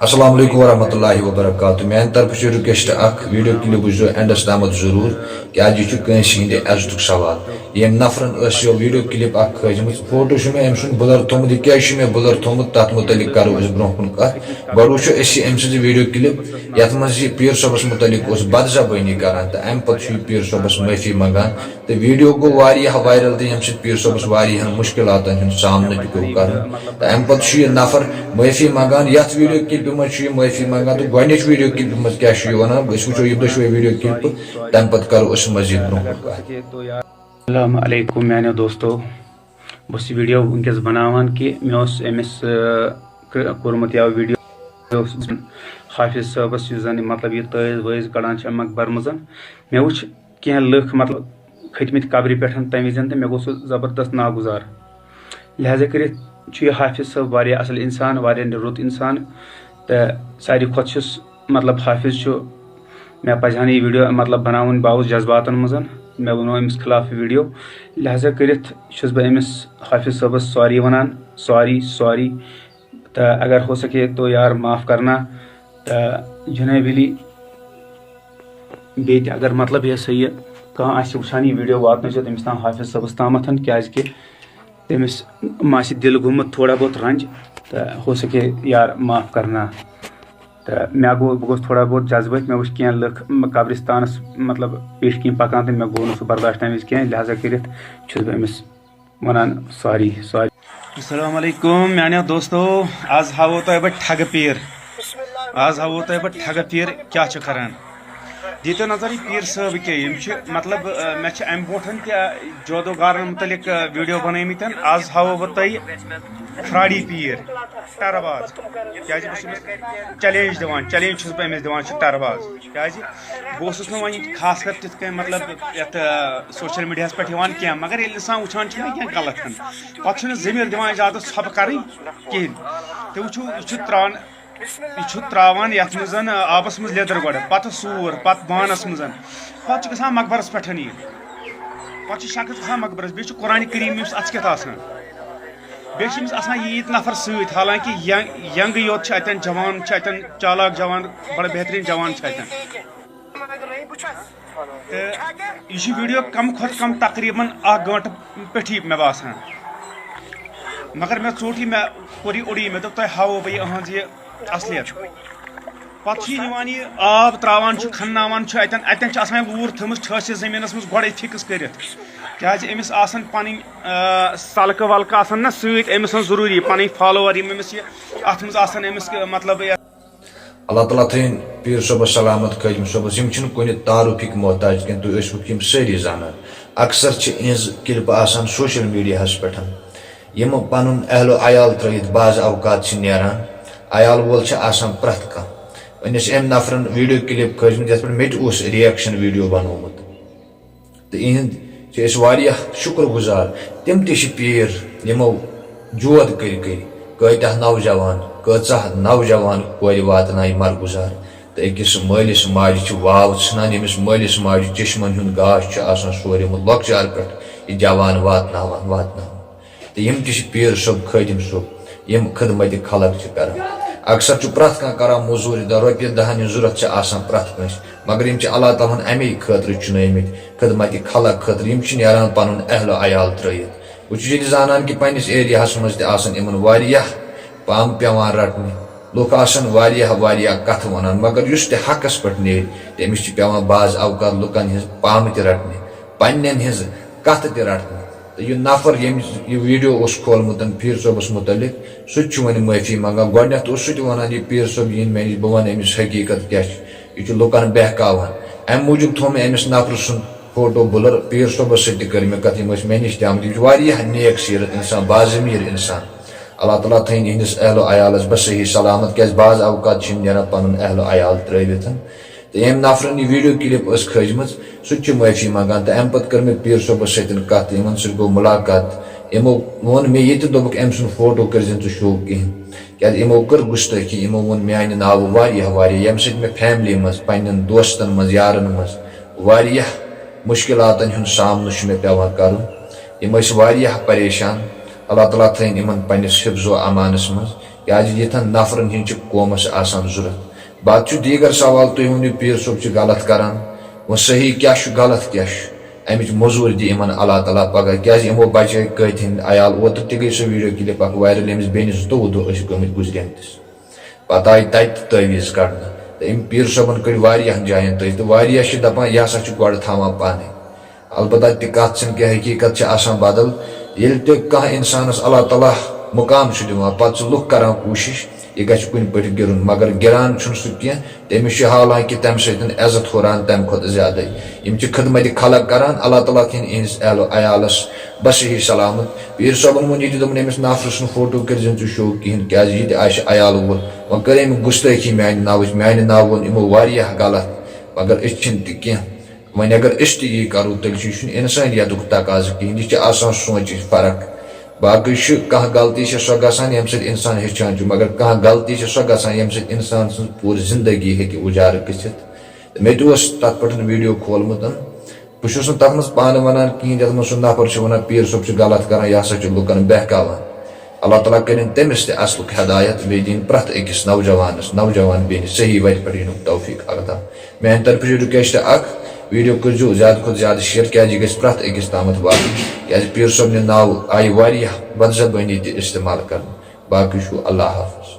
अस्सलाम वालेकुम वरहमतुल्लाहि वबरकातुहू मेन तरफ से रिक्वेस्ट वीडियो क्लिप वो एंडस तम जरूर क्या हंद अजत सवाल ये नफरन वीडियो क्लिप खजम फोटो मे अम बुलर थोमुत क्या मे बुलर थोमुत तथ मुतलिक करो ब्रो कुन कत गो वो अम वीडियो क्लिप ये मज पीर सोबस मुतलिक बदजबानी करान तो अम पे पीर सोबस माफी मंगान तो वीडियो गो वायरल तो ये पीर सोबस मुश्किल सामना पे कर तो अम पे नफर माफी मंगान ये वीडियो क्लिप मज माफी मंगान तो गो वीडियो क्लिप मज क्या वन वो ये दशवे वीडियो क्लिप तम पे करो मजीद ब्रो अस्सलामुअलैकुम मैंने दोस्तों बस वीडियो वनकस बनावान कि मे अमिस कोर्मुत या वीडियो हाफिज साहबस मतलब ये तज वज कड़ान मकबर मज मे वो कह लुख मतलब खतमित कब्र पे तम वज तो मे गो सह जबरदस्त नागुजार लिहाजा कर हाफिज साहब वारिया असल इंसान वारिया रुत इंसान तो सारी खुद मतलब हाफिज मे पजहा यह वीडियो मतलब बनावन बाउस जज्बातन मज मे वो अमिस खिलाफ वीडियो लिहाजा कर अमिस हाफिज साहबस सॉरी वनान सॉरी सॉरी तो अगर हो सके तो यार माफ़ करना तो जुनैविली बे अगर मतलब यह सही कह वुचान यह वीडियो वात तमिस ताम हाफिज साहबस तामथ क्या तमिस मा दिल गुमुत थोड़ा बहुत रंज तो हो सके यार माफ़ करना तो मे गो बह थोड़ा बहुत जज्बत मे वुच कह लुख कब्रिस्तानस मतलब पेश कन पकान तो मे गो न बर्दाश्त तम कह लिहाजा कर अमिस वनान सॉरी सॉरी। अस्सलाम वालेकुम मैंने दोस्तों आज हावो तो बह ठग पीर आज हावो तो बह ठग पीर क्या करान दीतो नजर पीर साहब के मतलब मे अम बोन जोदो गारन मुतलिक वीडियो बनमित आज हावो बह तुह फ्राडी पीर टरबाज क्या चैलेंज दिवान चैलेंज बह अमिस दिवान टरबाज क्या बस वन खास कर तिथ मतलब ये सोशल मीडिया पे कह मगर ये इंसान वुचान क्या गलत पे जमीर दिवान इजाजत सब कर कहें तो वो त्रान यह त्रावान ये मज आबस मज लेदर गो पे सूर पे बानस मज पे ग मकबरस पे पे शख्स ग मकबरस बे कुरान करीम अचकत बेस यीत नफर सत हालांकि यंग योत अतन जवान अतन चालाक जवान बड़ा बेहतरीन जवान अतन यह वीडियो कम खुद कम तकरीबन 1 घंटे पे मे बासान मगर मे चोटी मे कोर उड़ी मे दोप तुह हावो बह अहज यह असलियत पे आब त्रावान खन्नावान अतन अतन लूर थमस ठस जमीनस मज गोड़े फिक्स कर क्या अमिस पन सलक वलक ना समिस जरूरी पन फॉलोवर अमिस अत मज मतलब अल्लाह ताला थन पीर सोबस सलामत खजम सोबस कुन तारुफिक मोहताज कह तुम सारी जानान अक्सर इज क्लिप सोशल मीडिया पे यम पन अहलो अयाल त्रत बाज अवकात नान अयाल वोल प्रथ कह वनस अम नफरन वीडियो क्लिप खजम ये मे रिएक्शन वीडियो बनोमुत तो इहद शुक्र गुजार तम तीर यमो जोद कर नौजवान कह नौजवान कोर वातन मरगुजार तो अकिस मालिस माज वाव सान यमिस मालिस माज चश्मन हुंद गाश सोरमुत लॉकचार पे जवान वातन तो यम पीर सोब खदिम सोब यम खदमत खलक कर अक्सर प्रथ कह कर मजूरी रोपये 10 जरूरत प्रथ मगर यम अल्लाह ताला अमे खतर चुनमित खदमत खलक खतर यम नान पन अहलो अयाल त्रत वो जानान कि पन्निस एरियाहस मज पाम पेवान रटने लुक कथ वनान मगर युस हकस पे नेर तमिस पेवान बाज अवकात लुकन हिज पाम रटने पन्न हिज कथ रटने तो यह नफर ये वीडियो खोलमुत पीर सोबस मुतलिक सह वन माफी मंगान गोडनथ वन यह पीर सोब यी मे बह वन अमिस हकीकत क्या यह लुकन बहकावान अम मूजूब थो मे अमिस नफर सुन फोटो बुलर पीर सोबस सह कर मे कथ मे नश तमत नेक सीरत इंसान बाजमीर इंसान अल्लाह ताला थन इहंदिस अहलो अयालस बस सही सलामत क्या बाज अवकात नान पन अहलो अयाल त्रवित तो अम नफरन यह वीडियो क्लिप खजम सह माफी मंगान तो अम पे कर मे पीर सोबस सत कत इन सह गो मुलाकात यमो वोन मे ये दोक अम सुन फोटो कर शो कहें क्या यमो कर गुस्ताखी यमो वोन मान नाव यम सत मे फैमिली मज पन्न दोस्तन मज यारन मज मुश्किलातन हुंद सामना मे पेवान कर यम परेशान अल्लाह ताला थन इन पन्निस हिफ्ज़ो अमानस मज क्या यथन नफरन हिंद कौमस आसान जरूरत बात दीगर सवाल तुम वन पीर सोब गलत करान वो सही क्या गलत क्या अमिच मजूर दी इन अल्लाह ताला पगह क्या यमो बचे कत हिंद अयाल ओतर तह गई सो वीडियो क्लिप वायरल अमिस बेन 2 दह गमित गुजरमतिस पह आय तत तवीज़ कड़न अम पीर सोबन कर जायन तज तो दपान यह हसा गो थावान पाने अलबत्ता तह कत क्या हकीकत बदल ये कह इंसानस अल्लाह ताला मुकाम दिवान पे लुख करान कोशिश यह गि कुन पे गिरुन मगर गिरान सह तमिस हालांकि तम इज्जत हुरान तम खुद ज्यादा खदमत खलक करान अल्लाह ताला थीन इस अयालस बसही सलामत पीर सोबन वो ये दोपन अमिस नफर फोटो कर शो कहें क्या अयाल वोल वह कर गुस्ताखी मान नाव वोन यमो गलत मगर कह वन अगर यी करो तेल इंसानियत तकाज कहें यह सोच फर्क बाकी कह गलती सो गसान यम इंसान हेचान मगर कह गलती सो गसान यम इंसान पूरी जिंदगी हे उजार गसित मे तथ पे वीडियो खोलमुत बहुत तथ मज पान वन कहें तथ मज नफर वन पीर सोब गलत कर यह हसा लुकन बहकावान अल्लाह ताला कर तमिस तसल हदायत बे दिन प्रत अकिस नौजवान बेन सही वत पे तौफीक अता मेन तरफ रिक्वेस्ट वीडियो करो ज्यादा खुद ज्यादा शेयर क्या प्रत अकिस तमत वात क्या पीर सोबन नाव आई बदजबानी इस्तेमाल कर बाकी अल्लाह हाफिज।